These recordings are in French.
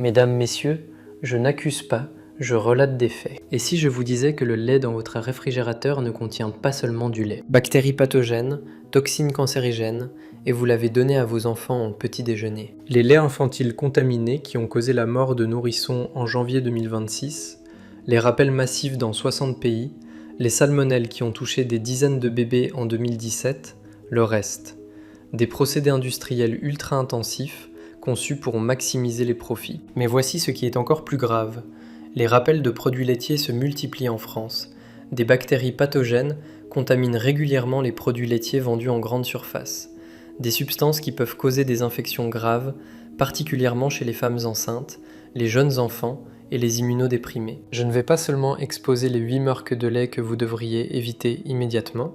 Mesdames, messieurs, je n'accuse pas, je relate des faits. Et si je vous disais que le lait dans votre réfrigérateur ne contient pas seulement du lait? Bactéries pathogènes, toxines cancérigènes, et vous l'avez donné à vos enfants en petit déjeuner. Les laits infantiles contaminés qui ont causé la mort de nourrissons en janvier 2026, les rappels massifs dans 60 pays, les salmonelles qui ont touché des dizaines de bébés en 2017, le reste. Des procédés industriels ultra intensifs, conçus pour maximiser les profits. Mais voici ce qui est encore plus grave. Les rappels de produits laitiers se multiplient en France. Des bactéries pathogènes contaminent régulièrement les produits laitiers vendus en grande surface. Des substances qui peuvent causer des infections graves, particulièrement chez les femmes enceintes, les jeunes enfants et les immunodéprimés. Je ne vais pas seulement exposer les 8 marques de lait que vous devriez éviter immédiatement,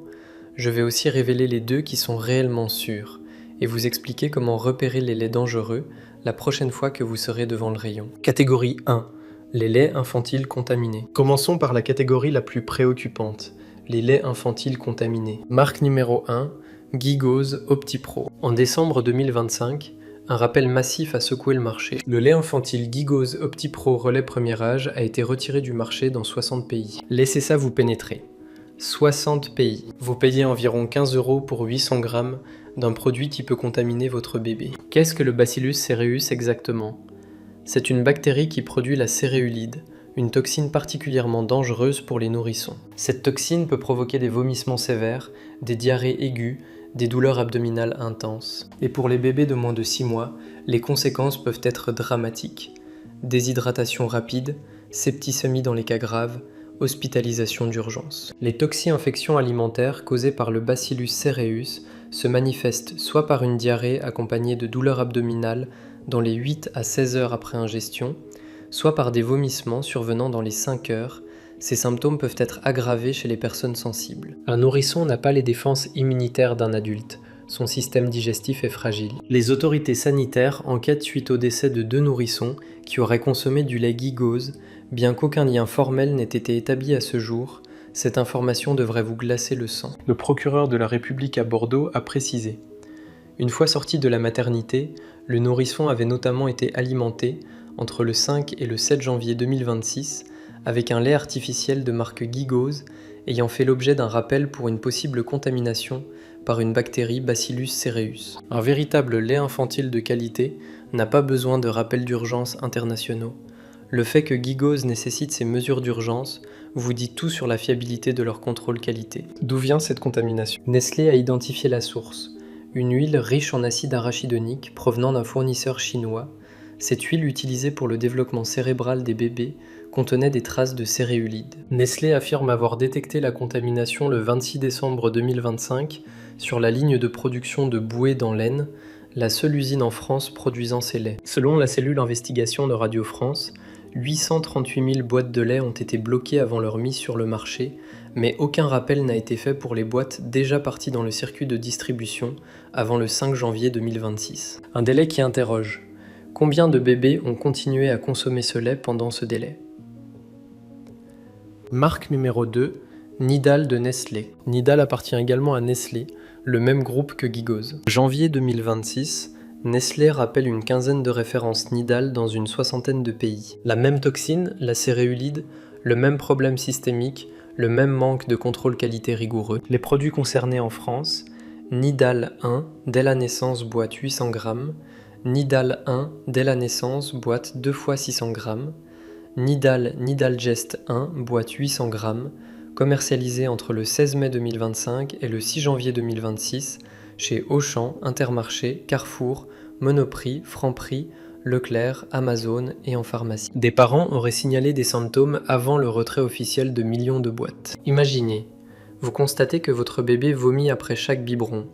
je vais aussi révéler les 2 qui sont réellement sûrs, et vous expliquer comment repérer les laits dangereux la prochaine fois que vous serez devant le rayon. Catégorie 1. Les laits infantiles contaminés. Commençons par la catégorie la plus préoccupante, les laits infantiles contaminés. Marque numéro 1, Gigose OptiPro. En décembre 2025, un rappel massif a secoué le marché. Le lait infantile Gigose OptiPro relais premier âge a été retiré du marché dans 60 pays. Laissez ça vous pénétrer. 60 pays. Vous payez environ 15 € pour 800 grammes d'un produit qui peut contaminer votre bébé. Qu'est-ce que le Bacillus cereus exactement? C'est une bactérie qui produit la céréulide, une toxine particulièrement dangereuse pour les nourrissons. Cette toxine peut provoquer des vomissements sévères, des diarrhées aiguës, des douleurs abdominales intenses. Et pour les bébés de moins de 6 mois, les conséquences peuvent être dramatiques. Déshydratation rapide, septicémie dans les cas graves, hospitalisation d'urgence. Les toxi-infections alimentaires causées par le Bacillus cereus se manifestent soit par une diarrhée accompagnée de douleurs abdominales dans les 8 à 16 heures après ingestion, soit par des vomissements survenant dans les 5 heures. Ces symptômes peuvent être aggravés chez les personnes sensibles. Un nourrisson n'a pas les défenses immunitaires d'un adulte. Son système digestif est fragile. Les autorités sanitaires enquêtent suite au décès de 2 nourrissons qui auraient consommé du lait Gigose. Bien qu'aucun lien formel n'ait été établi à ce jour, cette information devrait vous glacer le sang. Le procureur de la République à Bordeaux a précisé. Une fois sorti de la maternité, le nourrisson avait notamment été alimenté entre le 5 et le 7 janvier 2026 avec un lait artificiel de marque Gigose ayant fait l'objet d'un rappel pour une possible contamination par une bactérie Bacillus cereus. Un véritable lait infantile de qualité n'a pas besoin de rappels d'urgence internationaux. Le fait que Gigose nécessite ces mesures d'urgence vous dit tout sur la fiabilité de leur contrôle qualité. D'où vient cette contamination? Nestlé a identifié la source, une huile riche en acide arachidonique provenant d'un fournisseur chinois. Cette huile utilisée pour le développement cérébral des bébés contenait des traces de céréulide. Nestlé affirme avoir détecté la contamination le 26 décembre 2025 sur la ligne de production de Boué dans l'Aisne, la seule usine en France produisant ces laits. Selon la cellule investigation de Radio France, 838 000 boîtes de lait ont été bloquées avant leur mise sur le marché, mais aucun rappel n'a été fait pour les boîtes déjà parties dans le circuit de distribution avant le 5 janvier 2026. Un délai qui interroge. Combien de bébés ont continué à consommer ce lait pendant ce délai? Marque numéro 2, Nidal de Nestlé. Nidal appartient également à Nestlé, le même groupe que Gigose. Janvier 2026, Nestlé rappelle une quinzaine de références Nidal dans une soixantaine de pays. La même toxine, la céréulide, le même problème systémique, le même manque de contrôle qualité rigoureux. Les produits concernés en France, Nidal 1, dès la naissance, boîte 800 grammes, Nidal 1, dès la naissance, boîte 2 x 600 grammes, Nidalgest 1, boîte 800 grammes, commercialisé entre le 16 mai 2025 et le 6 janvier 2026 chez Auchan, Intermarché, Carrefour, Monoprix, Franprix, Leclerc, Amazon et en pharmacie. Des parents auraient signalé des symptômes avant le retrait officiel de millions de boîtes. Imaginez, vous constatez que votre bébé vomit après chaque biberon.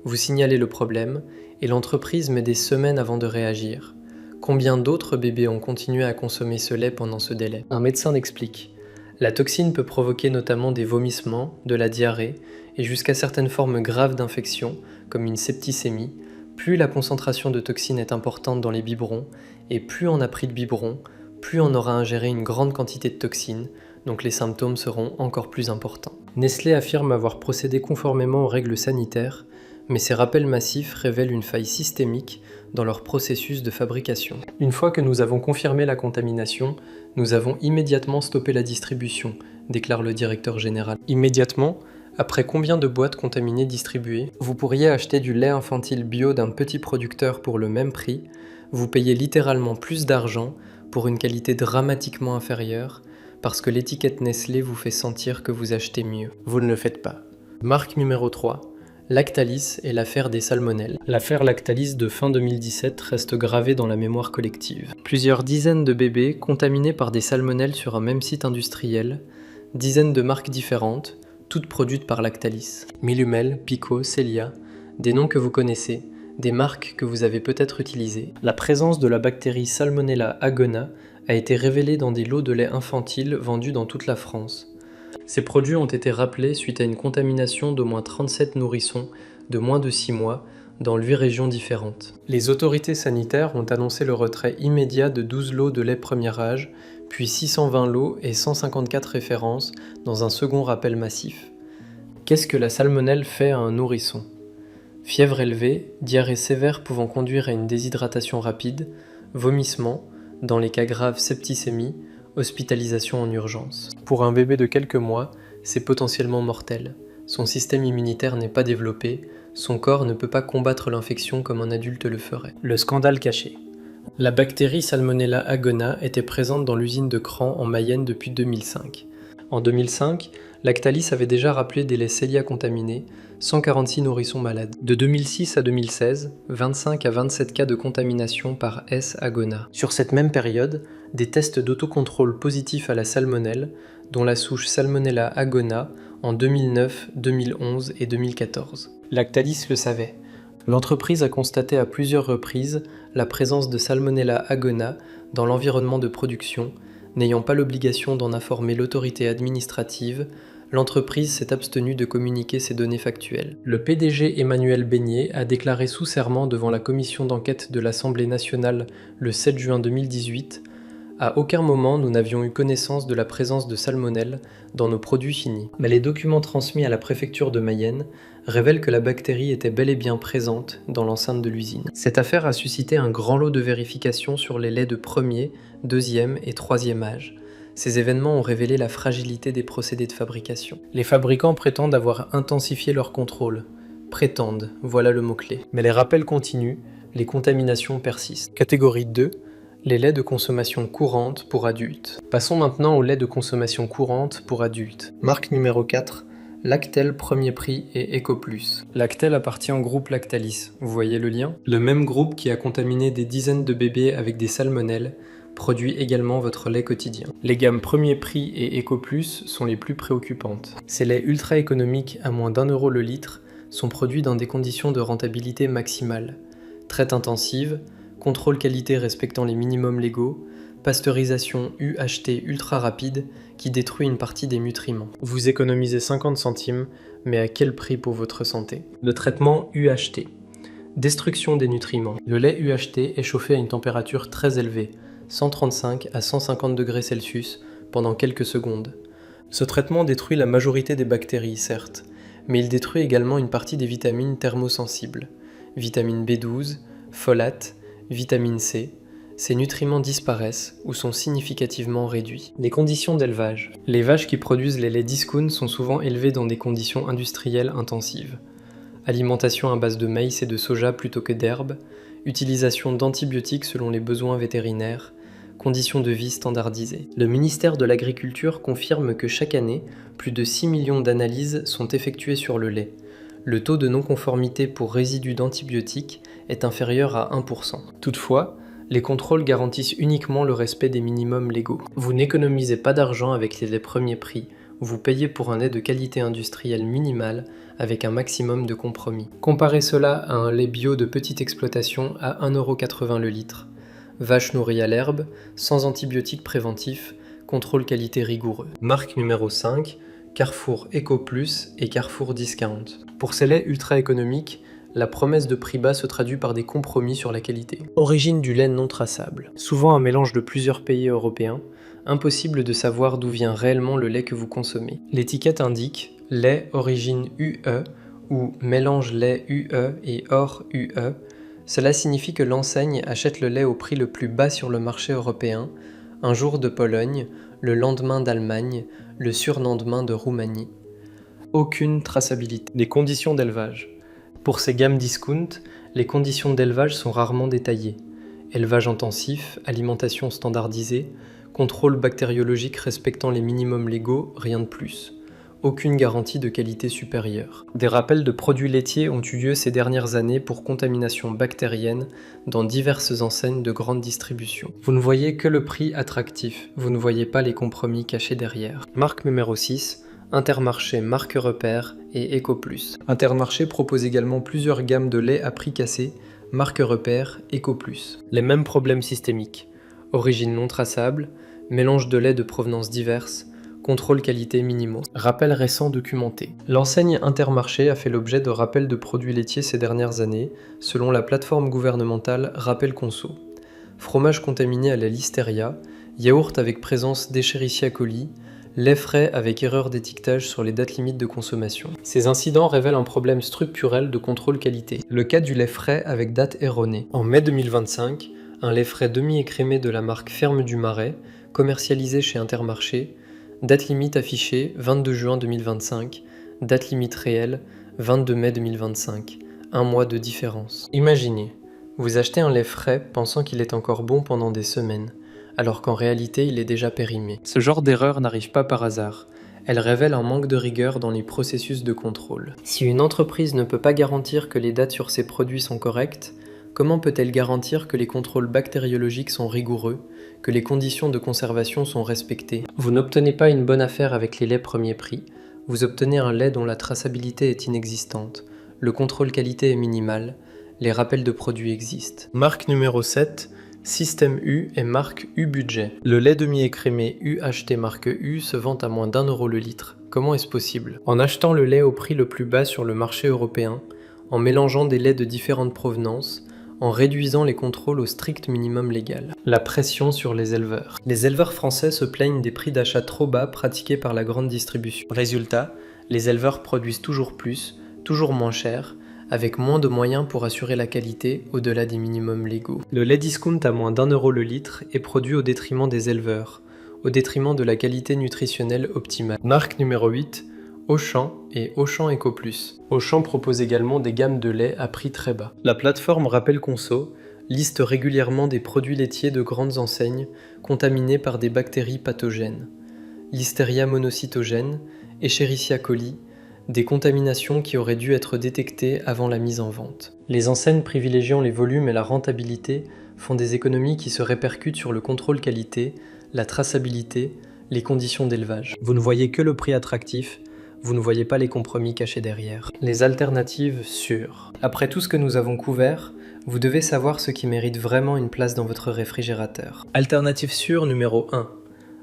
Vous signalez le problème et l'entreprise met des semaines avant de réagir. Combien d'autres bébés ont continué à consommer ce lait pendant ce délai? Un médecin l'explique. La toxine peut provoquer notamment des vomissements, de la diarrhée et jusqu'à certaines formes graves d'infection, comme une septicémie. Plus la concentration de toxine est importante dans les biberons, et plus on a pris de biberons, plus on aura ingéré une grande quantité de toxines, donc les symptômes seront encore plus importants. Nestlé affirme avoir procédé conformément aux règles sanitaires, Mais ces rappels massifs révèlent une faille systémique dans leur processus de fabrication. Une fois que nous avons confirmé la contamination, nous avons immédiatement stoppé la distribution, déclare le directeur général. Immédiatement, après combien de boîtes contaminées distribuées, vous pourriez acheter du lait infantile bio d'un petit producteur pour le même prix, vous payez littéralement plus d'argent pour une qualité dramatiquement inférieure, parce que l'étiquette Nestlé vous fait sentir que vous achetez mieux. Vous ne le faites pas. Marque numéro 3. Lactalis et l'affaire des salmonelles. L'affaire Lactalis de fin 2017 reste gravée dans la mémoire collective. Plusieurs dizaines de bébés contaminés par des salmonelles sur un même site industriel, dizaines de marques différentes, toutes produites par Lactalis. Milumel, Pico, Celia, des noms que vous connaissez, des marques que vous avez peut-être utilisées. La présence de la bactérie Salmonella agona a été révélée dans des lots de lait infantile vendus dans toute la France. Ces produits ont été rappelés suite à une contamination d'au moins 37 nourrissons de moins de 6 mois dans 8 régions différentes. Les autorités sanitaires ont annoncé le retrait immédiat de 12 lots de lait premier âge, puis 620 lots et 154 références dans un second rappel massif. Qu'est-ce que la salmonelle fait à un nourrisson ? Fièvre élevée, diarrhée sévère pouvant conduire à une déshydratation rapide, vomissement, dans les cas graves septicémie, hospitalisation en urgence. Pour un bébé de quelques mois, c'est potentiellement mortel. Son système immunitaire n'est pas développé, son corps ne peut pas combattre l'infection comme un adulte le ferait. Le scandale caché. La bactérie Salmonella agona était présente dans l'usine de Cran en Mayenne depuis 2005. En 2005, Lactalis avait déjà rappelé des laits Celia contaminés, 146 nourrissons malades. De 2006 à 2016, 25 à 27 cas de contamination par S. agona. Sur cette même période, des tests d'autocontrôle positifs à la salmonelle, dont la souche Salmonella agona, en 2009, 2011 et 2014. Lactalis le savait. L'entreprise a constaté à plusieurs reprises la présence de Salmonella agona dans l'environnement de production. N'ayant pas l'obligation d'en informer l'autorité administrative, l'entreprise s'est abstenue de communiquer ces données factuelles. Le PDG Emmanuel Beignet a déclaré sous serment devant la commission d'enquête de l'Assemblée nationale le 7 juin 2018 « À aucun moment nous n'avions eu connaissance de la présence de salmonelle dans nos produits finis. » Mais les documents transmis à la préfecture de Mayenne révèlent que la bactérie était bel et bien présente dans l'enceinte de l'usine. Cette affaire a suscité un grand lot de vérifications sur les laits de premier, deuxième et troisième âge. Ces événements ont révélé la fragilité des procédés de fabrication. Les fabricants prétendent avoir intensifié leur contrôle. Prétendent, voilà le mot-clé. Mais les rappels continuent, les contaminations persistent. Catégorie 2, les laits de consommation courante pour adultes. Passons maintenant aux laits de consommation courante pour adultes. Marque numéro 4, Lactel Premier Prix et EcoPlus. Lactel appartient au groupe Lactalis, vous voyez le lien ? Le même groupe qui a contaminé des dizaines de bébés avec des salmonelles produit également votre lait quotidien. Les gammes Premier Prix et EcoPlus sont les plus préoccupantes. Ces laits ultra économiques à moins d'1 € le litre sont produits dans des conditions de rentabilité maximale. Traite intensive, contrôle qualité respectant les minimums légaux, pasteurisation UHT ultra rapide qui détruit une partie des nutriments. Vous économisez 50 centimes, mais à quel prix pour votre santé ? Le traitement UHT. Destruction des nutriments. Le lait UHT est chauffé à une température très élevée, 135 à 150 degrés Celsius, pendant quelques secondes. Ce traitement détruit la majorité des bactéries, certes, mais il détruit également une partie des vitamines thermosensibles. Vitamine B12, folate, vitamine C. Ces nutriments disparaissent ou sont significativement réduits. Les conditions d'élevage. Les vaches qui produisent les laits Discoun sont souvent élevées dans des conditions industrielles intensives. Alimentation à base de maïs et de soja plutôt que d'herbes, utilisation d'antibiotiques selon les besoins vétérinaires, conditions de vie standardisées. Le ministère de l'Agriculture confirme que chaque année, plus de 6 millions d'analyses sont effectuées sur le lait. Le taux de non-conformité pour résidus d'antibiotiques est inférieur à 1%. Toutefois, les contrôles garantissent uniquement le respect des minimums légaux. Vous n'économisez pas d'argent avec les laits Premier Prix, vous payez pour un lait de qualité industrielle minimale avec un maximum de compromis. Comparez cela à un lait bio de petite exploitation à 1,80 € le litre. Vache nourrie à l'herbe, sans antibiotiques préventifs, contrôle qualité rigoureux. Marque numéro 5, Carrefour EcoPlus et Carrefour Discount. Pour ces laits ultra économiques, la promesse de prix bas se traduit par des compromis sur la qualité. Origine du lait non traçable. Souvent un mélange de plusieurs pays européens, impossible de savoir d'où vient réellement le lait que vous consommez. L'étiquette indique « lait origine UE » ou mélange lait UE et hors UE, cela signifie que l'enseigne achète le lait au prix le plus bas sur le marché européen, un jour de Pologne, le lendemain d'Allemagne, le surlendemain de Roumanie. Aucune traçabilité. Les conditions d'élevage. Pour ces gammes discount, les conditions d'élevage sont rarement détaillées. Élevage intensif, alimentation standardisée, contrôle bactériologique respectant les minimums légaux, rien de plus. Aucune garantie de qualité supérieure. Des rappels de produits laitiers ont eu lieu ces dernières années pour contamination bactérienne dans diverses enseignes de grande distribution. Vous ne voyez que le prix attractif, vous ne voyez pas les compromis cachés derrière. Marque numéro 6, Intermarché Marque Repère et EcoPlus. Intermarché propose également plusieurs gammes de lait à prix cassé, Marque Repère, EcoPlus. Les mêmes problèmes systémiques. Origine non traçable, mélange de lait de provenance diverses, contrôle qualité minimaux. Rappel récent documenté. L'enseigne Intermarché a fait l'objet de rappels de produits laitiers ces dernières années, selon la plateforme gouvernementale Rappel Conso. Fromage contaminé à la listeria, yaourt avec présence d'Escherichia coli, lait frais avec erreur d'étiquetage sur les dates limites de consommation. Ces incidents révèlent un problème structurel de contrôle qualité. Le cas du lait frais avec date erronée. En mai 2025, un lait frais demi-écrémé de la marque Ferme du Marais, commercialisé chez Intermarché, date limite affichée 22 juin 2025, date limite réelle 22 mai 2025, un mois de différence. Imaginez, vous achetez un lait frais pensant qu'il est encore bon pendant des semaines, alors qu'en réalité il est déjà périmé. Ce genre d'erreur n'arrive pas par hasard. Elle révèle un manque de rigueur dans les processus de contrôle. Si une entreprise ne peut pas garantir que les dates sur ses produits sont correctes, comment peut-elle garantir que les contrôles bactériologiques sont rigoureux, que les conditions de conservation sont respectées? Vous n'obtenez pas une bonne affaire avec les laits premier prix, vous obtenez un lait dont la traçabilité est inexistante, le contrôle qualité est minimal, les rappels de produits existent. Marque numéro 7, Système U et marque U Budget. Le lait demi-écrémé U acheté marque U se vend à moins d'1 € le litre. Comment est-ce possible? En achetant le lait au prix le plus bas sur le marché européen, en mélangeant des laits de différentes provenances, en réduisant les contrôles au strict minimum légal. La pression sur les éleveurs. Les éleveurs français se plaignent des prix d'achat trop bas pratiqués par la grande distribution. Résultat, les éleveurs produisent toujours plus, toujours moins cher, avec moins de moyens pour assurer la qualité au-delà des minimums légaux. Le lait discount à moins d'1 € le litre est produit au détriment des éleveurs, au détriment de la qualité nutritionnelle optimale. Marque numéro 8, Auchan et Auchan EcoPlus. Auchan propose également des gammes de lait à prix très bas. La plateforme Rappel Conso liste régulièrement des produits laitiers de grandes enseignes contaminés par des bactéries pathogènes. Listeria monocytogène, Escherichia coli, des contaminations qui auraient dû être détectées avant la mise en vente. Les enseignes privilégiant les volumes et la rentabilité font des économies qui se répercutent sur le contrôle qualité, la traçabilité, les conditions d'élevage. Vous ne voyez que le prix attractif, vous ne voyez pas les compromis cachés derrière. Les alternatives sûres. Après tout ce que nous avons couvert, vous devez savoir ce qui mérite vraiment une place dans votre réfrigérateur. Alternative sûre numéro 1.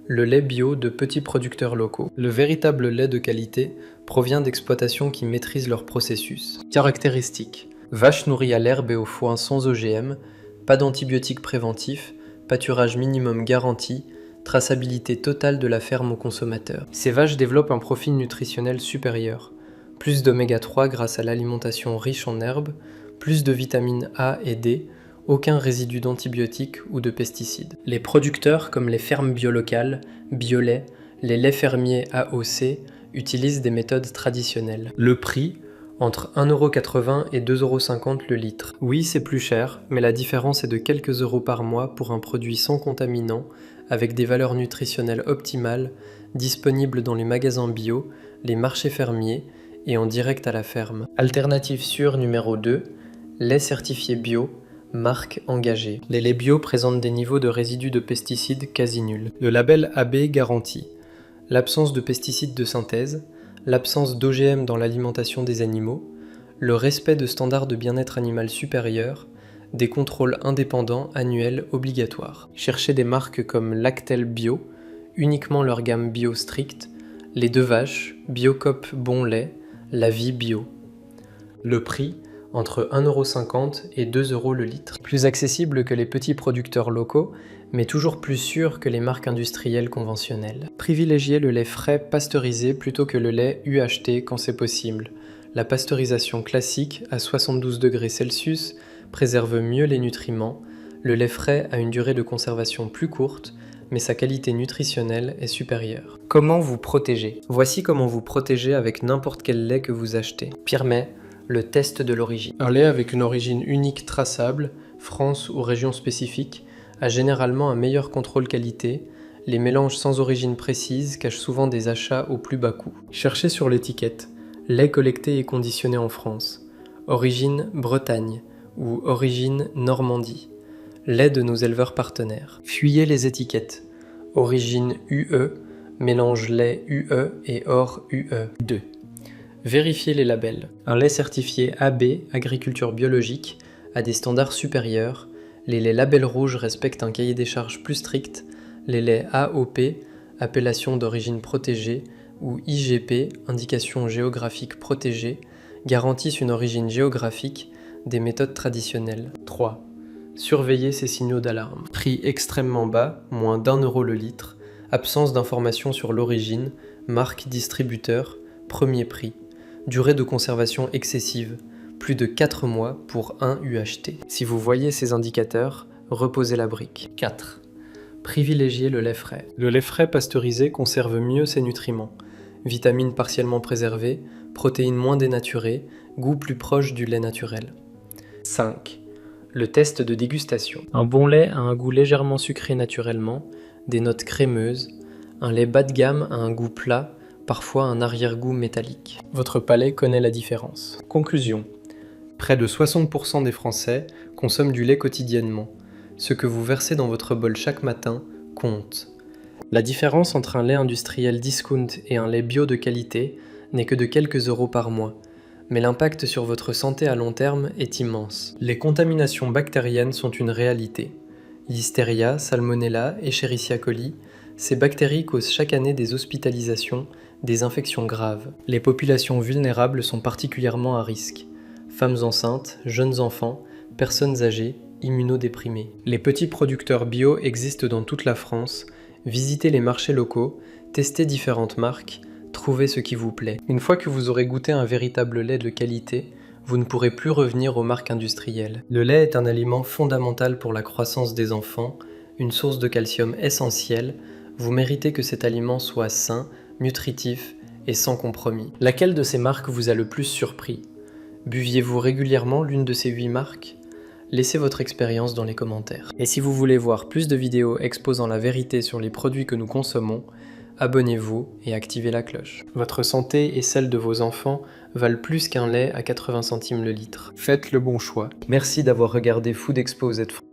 Le lait bio de petits producteurs locaux. Le véritable lait de qualité provient d'exploitations qui maîtrisent leur processus. Caractéristiques. Vache nourrie à l'herbe et au foin sans OGM, pas d'antibiotiques préventifs, pâturage minimum garanti, traçabilité totale de la ferme au consommateur. Ces vaches développent un profil nutritionnel supérieur. Plus d'oméga 3 grâce à l'alimentation riche en herbes, plus de vitamines A et D, aucun résidu d'antibiotiques ou de pesticides. Les producteurs comme les fermes biolocales, Biolait, les laits fermiers AOC utilisent des méthodes traditionnelles. Le prix, entre 1,80 € et 2,50 € le litre. Oui, c'est plus cher, mais la différence est de quelques euros par mois pour un produit sans contaminant, avec des valeurs nutritionnelles optimales, disponibles dans les magasins bio, les marchés fermiers et en direct à la ferme. Alternative sûre numéro 2, lait certifié bio, marque engagée. Les laits bio présentent des niveaux de résidus de pesticides quasi nuls. Le label AB garantit l'absence de pesticides de synthèse, l'absence d'OGM dans l'alimentation des animaux, le respect de standards de bien-être animal supérieurs, des contrôles indépendants annuels obligatoires. Cherchez des marques comme Lactel Bio, uniquement leur gamme bio stricte, les Deux Vaches, Biocop Bon Lait, La Vie Bio. Le prix, entre 1,50 € et 2 € le litre. Plus accessible que les petits producteurs locaux, mais toujours plus sûr que les marques industrielles conventionnelles. Privilégiez le lait frais pasteurisé plutôt que le lait UHT quand c'est possible. La pasteurisation classique à 72 degrés Celsius préserve mieux les nutriments. Le lait frais a une durée de conservation plus courte, mais sa qualité nutritionnelle est supérieure. Comment vous protéger? Voici comment vous protéger avec n'importe quel lait que vous achetez. Pirmet, le test de l'origine. Un lait avec une origine unique traçable, France ou région spécifique, a généralement un meilleur contrôle qualité. Les mélanges sans origine précise cachent souvent des achats au plus bas coût. Cherchez sur l'étiquette « Lait collecté et conditionné en France », origine Bretagne ou origine Normandie. Lait de nos éleveurs partenaires. Fuyez les étiquettes. Origine UE, mélange lait UE et hors UE. 2. Vérifiez les labels. Un lait certifié AB, agriculture biologique, a des standards supérieurs. Les laits labels rouges respectent un cahier des charges plus strict. Les laits AOP, appellation d'origine protégée, ou IGP, indication géographique protégée, garantissent une origine géographique des méthodes traditionnelles. 3. Surveillez ces signaux d'alarme. Prix extrêmement bas, moins d'1 € le litre, absence d'informations sur l'origine, marque distributeur, premier prix. Durée de conservation excessive, plus de 4 mois pour un UHT. Si vous voyez ces indicateurs, reposez la brique. 4. Privilégiez le lait frais. Le lait frais pasteurisé conserve mieux ses nutriments. Vitamines partiellement préservées, protéines moins dénaturées, goût plus proche du lait naturel. 5. Le test de dégustation. Un bon lait a un goût légèrement sucré naturellement, des notes crémeuses. Un lait bas de gamme a un goût plat, parfois un arrière-goût métallique. Votre palais connaît la différence. Conclusion. Près de 60% des Français consomment du lait quotidiennement. Ce que vous versez dans votre bol chaque matin compte. La différence entre un lait industriel discount et un lait bio de qualité n'est que de quelques euros par mois. Mais l'impact sur votre santé à long terme est immense. Les contaminations bactériennes sont une réalité. Listeria, Salmonella, Escherichia coli, ces bactéries causent chaque année des hospitalisations, des infections graves. Les populations vulnérables sont particulièrement à risque. Femmes enceintes, jeunes enfants, personnes âgées, immunodéprimés. Les petits producteurs bio existent dans toute la France. Visitez les marchés locaux, testez différentes marques, trouvez ce qui vous plaît. Une fois que vous aurez goûté un véritable lait de qualité, vous ne pourrez plus revenir aux marques industrielles. Le lait est un aliment fondamental pour la croissance des enfants, une source de calcium essentielle. Vous méritez que cet aliment soit sain, nutritif et sans compromis. Laquelle de ces marques vous a le plus surpris? Buviez-vous régulièrement l'une de ces 8 marques? Laissez votre expérience dans les commentaires. Et si vous voulez voir plus de vidéos exposant la vérité sur les produits que nous consommons, abonnez-vous et activez la cloche. Votre santé et celle de vos enfants valent plus qu'un lait à 80 centimes le litre. Faites le bon choix. Merci d'avoir regardé Food Expo Z France.